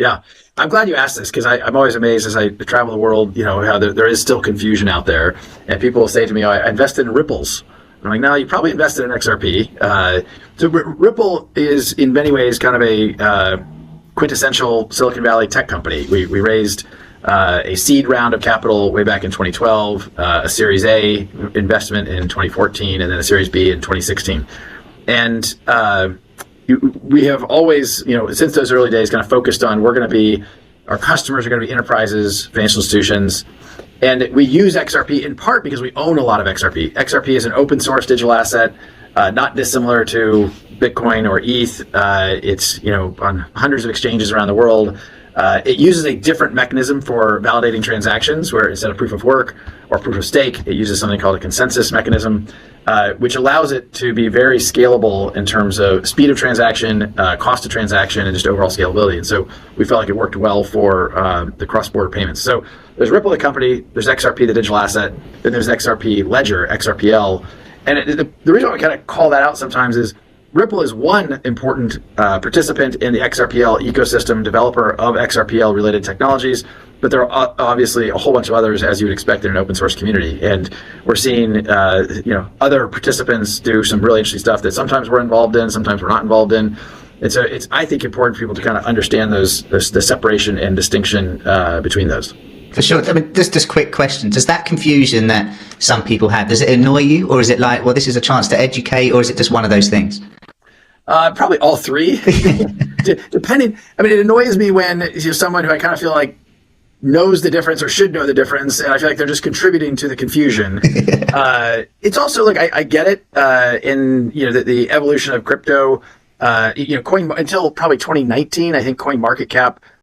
Yeah. I'm glad you asked this because I'm always amazed as I travel the world, how there is still confusion out there. And people will say to me, oh, I invested in Ripples. I'm like, no, you probably invested in XRP. So Ripple is in many ways kind of a quintessential Silicon Valley tech company. We raised a seed round of capital way back in 2012, a Series A investment in 2014, and then a Series B in 2016. And we have always, since those early days, kind of focused on our customers are going to be enterprises, financial institutions, and we use XRP in part because we own a lot of XRP. XRP is an open source digital asset, not dissimilar to Bitcoin or ETH. It's on hundreds of exchanges around the world. It uses a different mechanism for validating transactions, where instead of proof of work or proof of stake, it uses something called a consensus mechanism, which allows it to be very scalable in terms of speed of transaction, cost of transaction, and just overall scalability. And so we felt like it worked well for the cross-border payments. So there's Ripple, the company, there's XRP, the digital asset, then there's XRP Ledger, XRPL. And the reason why we kind of call that out sometimes is Ripple is one important participant in the XRPL ecosystem, developer of XRPL related technologies, but there are obviously a whole bunch of others, as you would expect in an open source community. And we're seeing other participants do some really interesting stuff that sometimes we're involved in, sometimes we're not involved in. And so it's, I think, important for people to kind of understand the separation and distinction between those. For sure. I mean, just quick question. Does that confusion that some people have, does it annoy you? Or is it like, well, this is a chance to educate, or is it just one of those things? Probably all three. Depending. I mean, it annoys me when you're someone who I kind of feel like knows the difference or should know the difference, and I feel like they're just contributing to the confusion. It's also like I get it in the evolution of crypto. Until probably 2019, I think CoinMarketCap